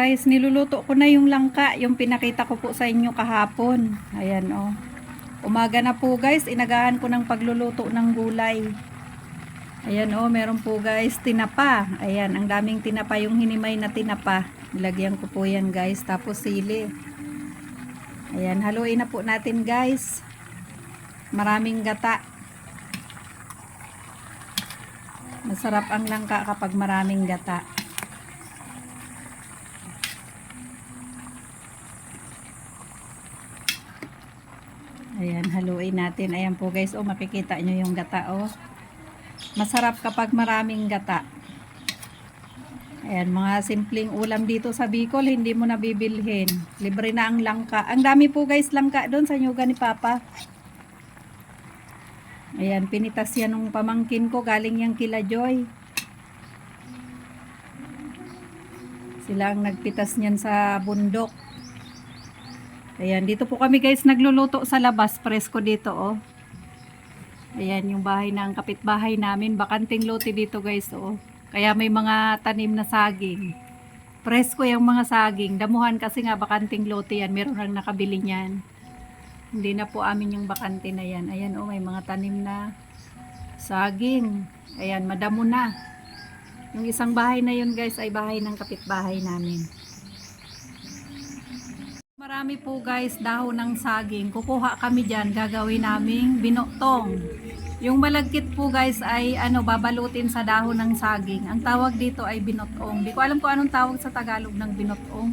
guys, niluluto ko na yung langka, yung pinakita ko po sa inyo kahapon. Ayan oh. Umaga na po guys, inagahan ko ng pagluluto ng gulay. Ayan oh, meron po guys tinapa. Ayan, ang daming tinapa, yung hinimay na tinapa. Nilagyan ko po yan guys, tapos sili. Ayan, haluin na po natin guys. Maraming gata. Masarap ang langka kapag maraming gata. Ayan, haluin natin. Ayan po guys, oh, makikita nyo yung gata, oh. Masarap kapag maraming gata. Ayan, mga simpleng ulam dito sa Bicol, hindi mo nabibilhin. Libre na ang langka. Ang dami po guys langka doon sa nyuga ni Papa. Ayan, pinitas yan ng pamangkin ko, galing yang kila Joy. Sila ang nagpitas niyan sa bundok. Ayan, dito po kami guys nagluluto sa labas, presko dito oh. Ayan, yung bahay ng kapitbahay namin, bakanting lote dito guys oh. Kaya may mga tanim na saging. Presko yung mga saging, damuhan kasi nga bakanting lote yan, meron lang nakabili niyan. Hindi na po amin yung bakante na yan. Ayan oh, may mga tanim na saging. Ayan, madamo na. Yung isang bahay na yun guys ay bahay ng kapitbahay namin. Marami po guys dahon ng saging. Kukuha kami dyan, gagawin naming binotong. Yung malagkit po guys ay babalutin sa dahon ng saging. Ang tawag dito ay binotong. Di ko alam kung anong tawag sa Tagalog ng binotong.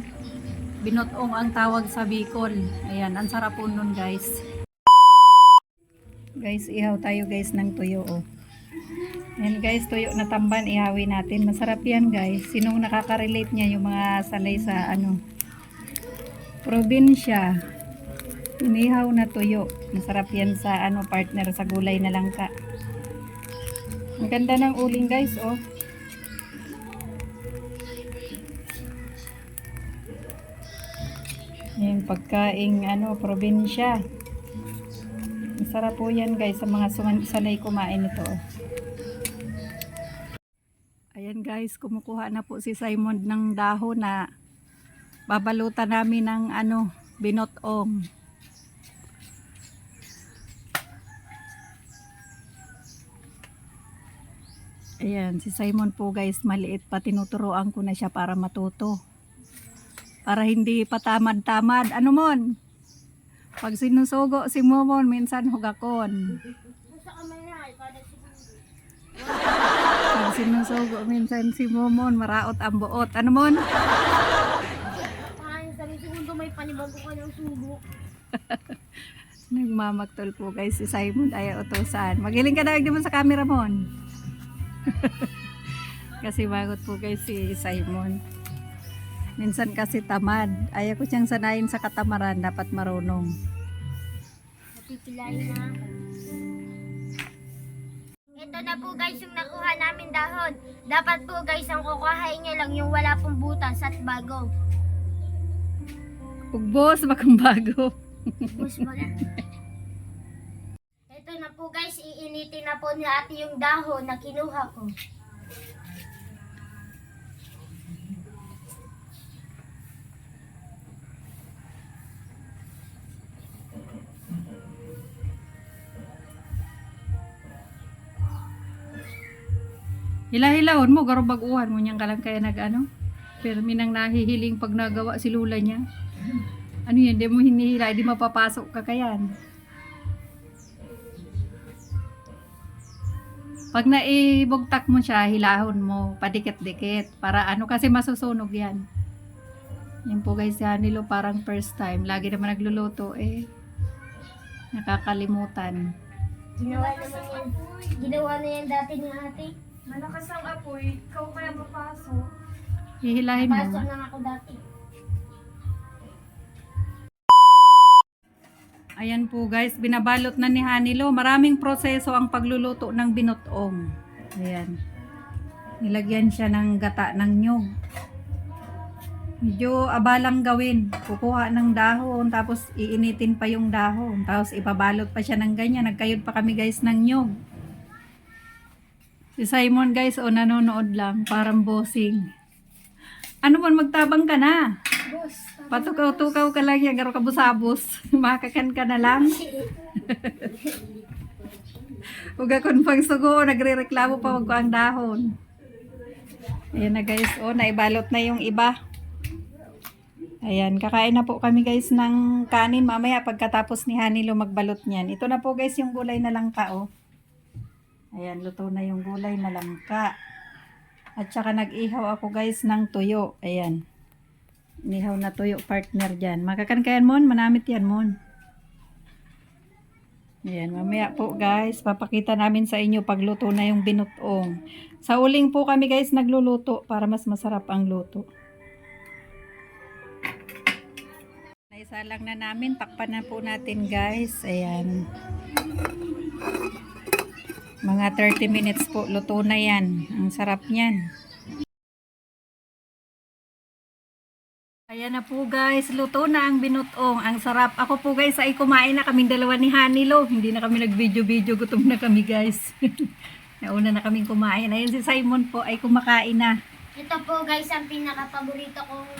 Binotong ang tawag sa Bicol. Ayan, ang sarap po nun guys. Guys, ihaw tayo guys ng tuyo oh. Ayan guys, tuyo na tamban, ihawin natin. Masarap yan guys. Sinong nakaka-relate niya yung mga sanay sa probinsya, inihaw na tuyo. Masarap yan sa partner sa gulay na langka. Ang ganda ng uling guys oh. Yung pagkaing probinsya. Masarap po yan guys sa mga sanay kumain ito oh. Ayan guys, kumukuha na po si Simon ng dahon na babalutan namin ng binotong. Ayan, si Simon po guys, maliit pa, tinuturoan ko na siya para matuto. Para hindi pa tamad-tamad. Ano mon? Pag sinusugo si Momon, minsan hugakon. Pag sinusugo, minsan si Momon, maraot ang buot. Ano mon? May panibago ka ng subo. Nagmamaktol po guys si Simon, ayaw utusan. Magiling ka na mo sa camera mon. Kasi bagot po guys si Simon. Minsan kasi tamad. Ayaw ko siyang sanayin sa katamaran, dapat marunong. Napipilayin na ako. Ito na po guys yung nakuha namin dahon. Dapat po guys ang kukuhain nyo lang yung wala pong butas at bago. Ugbos, bakang bago. Bus mo lang. Ito na po guys, iinitin na po ni ate yung dahon na kinuha ko. Hila-hilahon mo, garo baguhan mo niyang kalang kaya pero minang nahihiling pag nagawa si lula niya. Ano yan, di mo hinihila, di mapapasok ka kayan. Pag naibugtak mo siya, hilahon mo, padikit-dikit. Para kasi masusunog yan. Yan po guys, yan nilo parang first time. Lagi naman nagluluto nakakalimutan. Ginawa na yan dati ni ate. Malakas ang apoy, ikaw kaya mapasok. Hihilahin mo. Pasok na ako dati. Ayan po guys, binabalot na ni Hanilo. Maraming proseso ang pagluluto ng binotong. Ayan. Nilagyan siya ng gata ng nyug. Medyo abalang gawin. Kukuha ng dahon, tapos iinitin pa yung dahon. Tapos ipabalot pa siya ng ganyan. Nagkayod pa kami guys ng nyug. Si Simon guys, nanonood lang. Parang bossing. Ano man, magtabang ka na. Boss, Patukaw-tukaw ka lang yan, garo ka busabos. Makakan ka na lang. Uga kon pang sugo, nagre-reklamo pa wag ko ang dahon. Ayan na guys, oh, naibalot na yung iba. Ayan, kakain na po kami guys ng kanin mamaya pagkatapos ni Hanilo magbalot niyan. Ito na po guys yung gulay na langka, oh. Ayan, luto na yung gulay na langka. At saka nag-ihaw ako guys ng tuyo. Ayan. Nihaw na tuyo partner dyan. Makakankayan mon, manamit yan mon. Ayan, mamaya po guys, papakita namin sa inyo pagluto na yung binutong. Sa uling po kami guys nagluluto para mas masarap ang luto. Naisa lang na namin, takpan na po natin guys. Ayan. Mga 30 minutes po, luto na yan. Ang sarap niyan. Ayan na po guys, luto na ang binutong. Ang sarap. Ako po guys ay kumain na kaming dalawa ni Hanilo. Hindi na kami nag-video-video, gutom na kami guys. Nauna na kaming kumain. Ayan si Simon po ay kumakain na. Ito po guys ang pinaka-paborito kong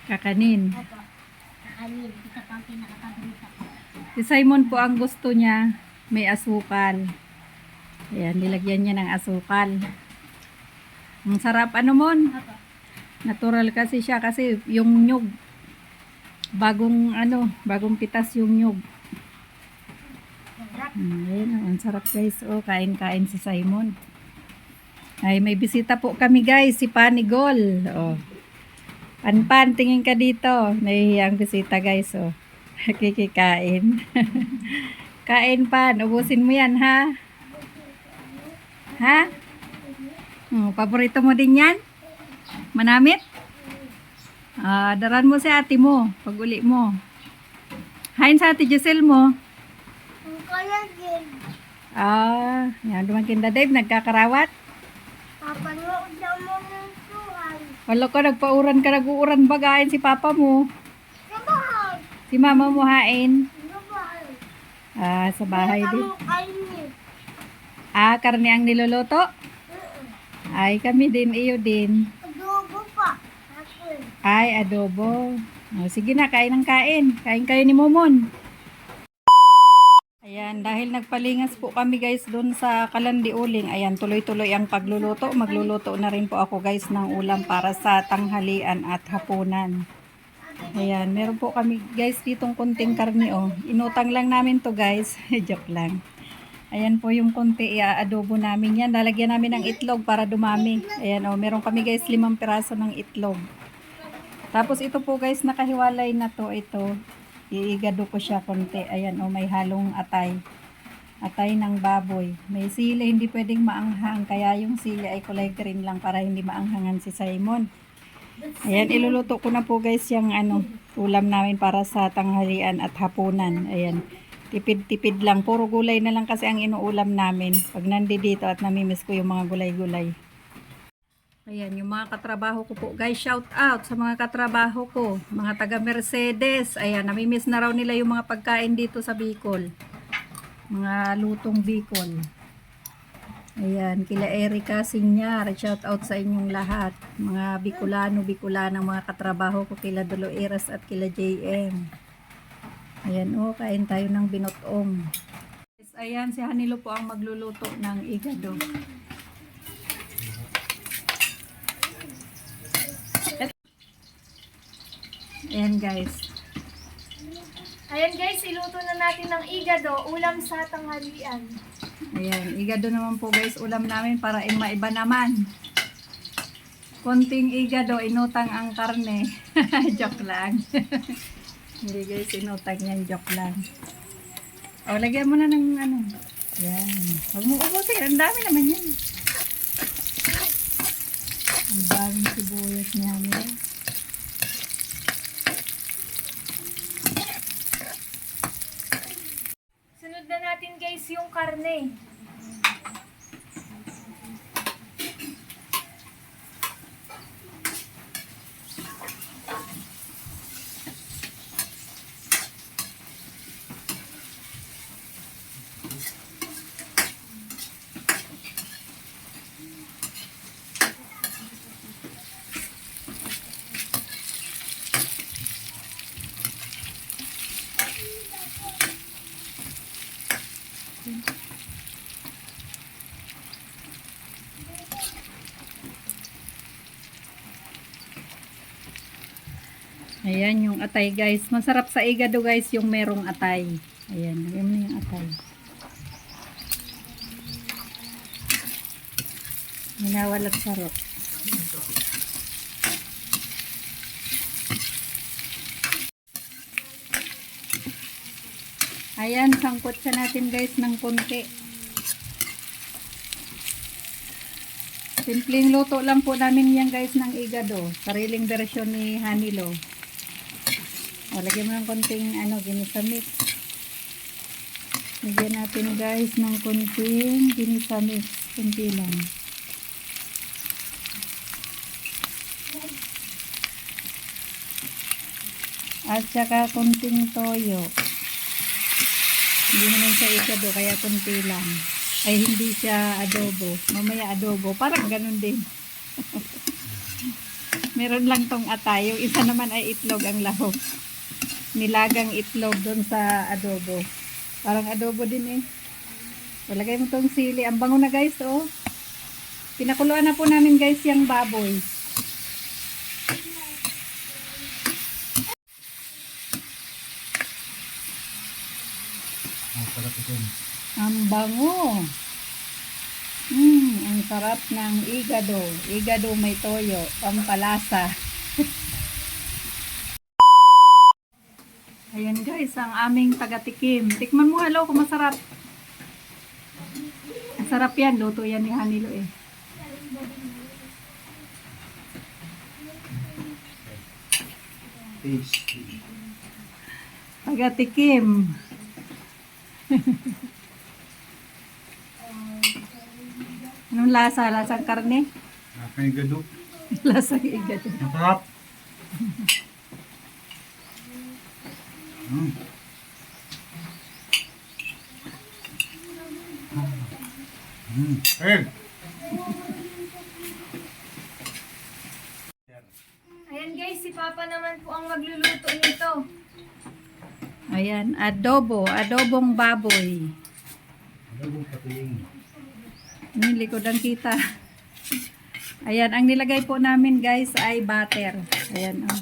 Kakanin. Ito. Kanin. Ito po ang pinaka-paborito ko. Si Simon po ang gusto niya may asukal. Ayan, nilagyan niya ng asukal. Ang sarap. Ano mon? Ito. Natural kasi siya kasi yung nyug. Bagong pitas yung nyug. Ayan, ang sarap guys. Oh, kain-kain si Simon. Ay, may bisita po kami guys, si Panigol. Oh. Pan, tingin ka dito. Nahihiyang bisita guys, oh. Kikikain. Kain Pan, ubusin mo yan ha. Ha? Oh, paborito mo din yan? Manamit? Daran mo si ate mo, pag uli mo. Hain sa ate Giselle mo. Kaya din. Yan dumakin da Dave, nagkakarawat. Papanood daw mo ng suhay. Wala ka, nagpauran ka, nag-uuran bagain si papa mo. Sabay. Si mama mo hain. Sabay. Sa bahay din. Kainin. Karne ang niluluto? Ay, kami din, iyo din. Adobo pa. Ako. Ay, adobo. Sige na, kain ng kain. Kain kayo ni Momon. Ayan, dahil nagpalingas po kami guys doon sa Kalandi Uling. Ayan, tuloy-tuloy ang pagluluto. Magluluto na rin po ako guys ng ulam para sa tanghalian at hapunan. Ayan, meron po kami guys ditong kunting karne, oh. Inutang lang namin to guys. Joke lang. Ayan po yung konti, adobo namin yan. Lalagyan namin ng itlog para dumami. Ayan, oh, meron kami guys 5 piraso ng itlog. Tapos ito po guys, nakahiwalay na to. Ito, iigado ko siya konti. Ayan, oh, may halong atay. Atay ng baboy. May sili, hindi pwedeng maanghang. Kaya yung sili ay kulay green lang para hindi maanghangan si Simon. Ayan, iluluto ko na po guys yung ulam namin para sa tanghalian at hapunan. Ayan. Tipid-tipid lang. Puro gulay na lang kasi ang inuulam namin. Pag nandito at namimiss ko yung mga gulay-gulay. Ayan, yung mga katrabaho ko po. Guys, shout out sa mga katrabaho ko. Mga taga Mercedes. Ayan, namimiss na raw nila yung mga pagkain dito sa Bicol. Mga lutong Bicol. Ayan, kila Erika Sinyar. Shout out sa inyong lahat. Mga Bicolano, mga katrabaho ko. Kila Doloeras at kila JM. Ayan, oh, kain tayo ng binotong. Ayan, si Hanilo po ang magluluto ng igado. Ayan guys. Ayan guys, iluto na natin ng igado, ulam sa tanghalian. Ayan, igado naman po guys, ulam namin para maiba naman. Konting igado, inutang ang karne. Joke lang. Hindi guys, inutang yan, joke lang. O, lagyan mo na ng Yan. Huwag mo ubusin, ang dami naman yan. Ang daming sibuyas niya. Sunod na natin guys yung karne. Ayan yung atay guys. Masarap sa igado guys yung merong atay. Ayan, lagyan mo na yung atay. Minawalat sarap. Ayan, sangkot siya natin guys ng konti. Simpleng luto lang po namin yan guys ng igado. Sariling version ni Hanilo. O, lagyan mo ng konting ginisa mix. Lagyan natin guys ng konting ginisa mix. Kunti lang. At saka konting toyo. Hindi naman siya igado kaya konti lang. Ay hindi siya adobo. Mamaya adobo. Parang ganun din. Meron lang tong atay. Yung isa naman ay itlog ang lahok. Nilagang itlog doon sa adobo. Parang adobo din eh. Lagay mo tong sili. Ang bango na guys oh. Pinakuluan na po namin guys yung baboy. Ang bango. Ang sarap ng igado. Igado may toyo. Pampalasa. Ayan guys, ang aming taga-tikim. Tikman mo hello kung masarap. Masarap yan. Luto yan ni Hanilo eh. Taga-tikim. Anong lasa? Lasang karne? Lasang igado. Lasang igado. Masarap. Egg. Ayan guys, si Papa naman po ang magluluto nito. Ayan, adobo. Adobong baboy. Adobong pating. Likod ang kita. Ayan, ang nilagay po namin guys ay butter. Ayan, oh.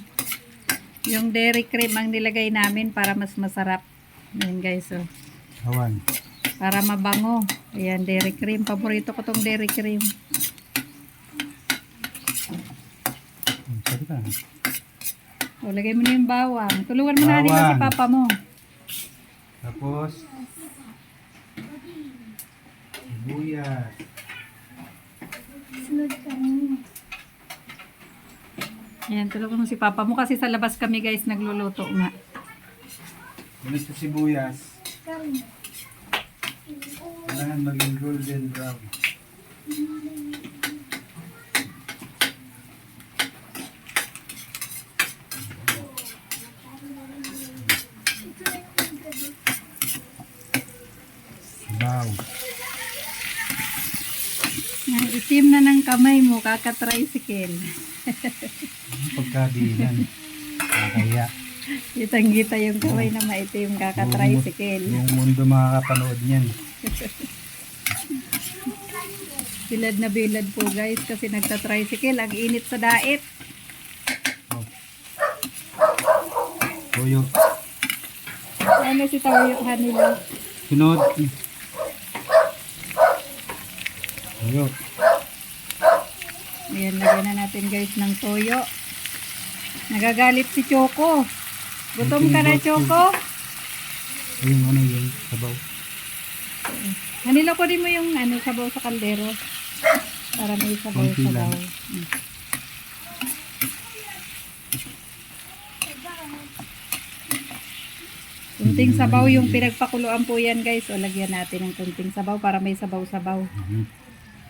Yung dairy cream ang nilagay namin para mas masarap. Ayan guys, oh. Awan. Para mabango. Ayan, dairy cream. Paborito ko tong dairy cream. Sabi ka. O, lagay mo na yung bawang. Tulungan mo na nila si Bawang. papa mo. Tapos sibuyas. Sunod kami. Ayan, tulungan mo si papa mo kasi sa labas kami guys nagluluto nga. Ulit sa sibuyas. Kami. Kailangan maging golden brown. Wow. Ang itim na ng kamay mo, kaka-tricycle. Pagkabilan. Kaya Kitang-kita yung kamay na maitim, kaka-tricycle. yung mundo makakapanood niyan. Bilad na bilad po guys kasi nagta-tricycle. Ang init sa dait. Oh. Toyo. Ano si Tayo Hanilo? Sunod. Toyo. Ayan, lagyan na natin guys ng toyo. Nagagalit si Choco. Gutom ka na, Choco? Ayun ano yung sabaw. Hanilo ko din mo yung sabaw sa kaldero. Para may Konti sabaw-sabaw. lang. Kunting sabaw yung pinagpakuluan po yan guys. O lagyan natin ng kunting sabaw para may sabaw-sabaw.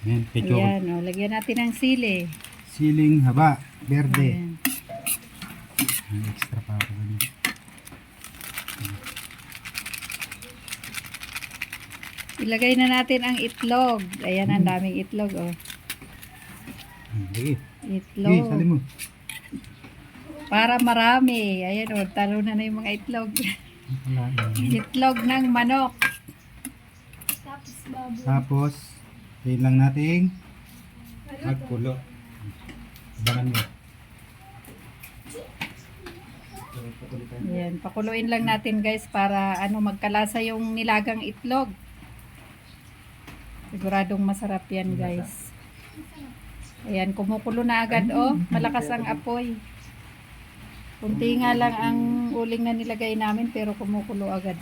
Ayan, ketchup. Ayan, o lagyan natin ng sili. Siling haba, berde. Ayan. Ang extra pa ako ganun. Ilagay na natin ang itlog. Ayan, ang daming itlog, oh. Sige. Sige, Itlog. sali mo. Para marami. Ayan, oh, talo na yung mga itlog. Wala, Itlog ng manok. Baboy. Tapos, tayo lang nating magkulo. Abangan mo. Ayan, pakuluin lang natin guys para magkalasa yung nilagang itlog. Siguradong masarap yan guys. Ayan, kumukulo na agad malakas ang apoy. Kunti nga lang ang uling na nilagay namin pero kumukulo agad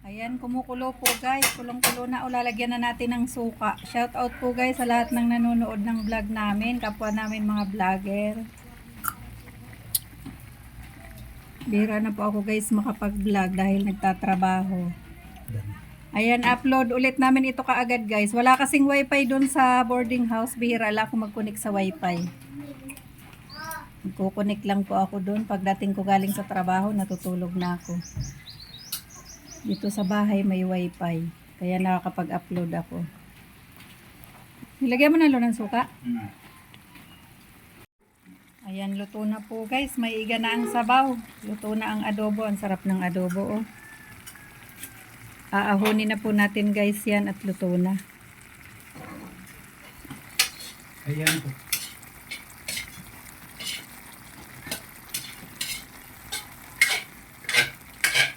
Ayan, kumukulo po guys. Kulong-kulo na. Lalagyan na natin ng suka. Shout out po guys sa lahat ng nanonood ng vlog namin. Kapwa namin mga vlogger. Bira na po ako guys makapag-vlog dahil nagtatrabaho. Ayan, upload ulit namin ito kaagad guys. Wala kasing wifi dun sa boarding house. Bihira lang ako mag-connect sa wifi. Magkukunik lang po ako dun. Pagdating ko galing sa trabaho, natutulog na ako. Dito sa bahay may wifi. Kaya nakakapag-upload ako. Nilagyan mo na ng suka? Ayan, luto na po guys. May iga na ang sabaw. Luto na ang adobo. Ang sarap ng adobo Aahonin na po natin guys yan at luto na. Ayan po.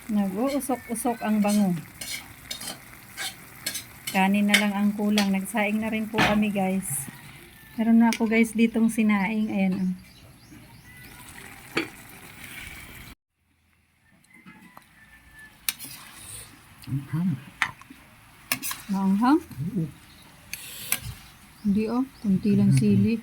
Nag-uusok-usok ang bango. Kanin na lang ang kulang. Nagsaing na rin po kami guys. Meron na ako guys ditong sinaing. Ayan Maanghang? Hindi kunti lang sili.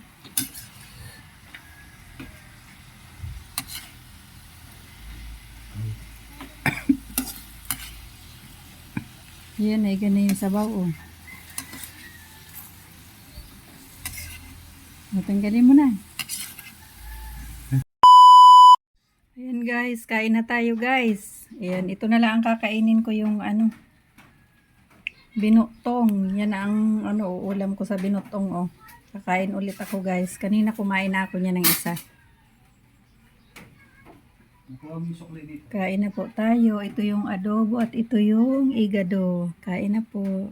Yan ay ganun yung sabaw Matanggalin mo na. Ayan guys, kain na tayo guys. Ayan, ito na lang ang kakainin ko yung binutong. Yan ang ulam ko sa binutong Kakain ulit ako guys. Kanina kumain na ako niya ng isa. Kain na po tayo. Ito yung adobo at ito yung igado. Kain na po.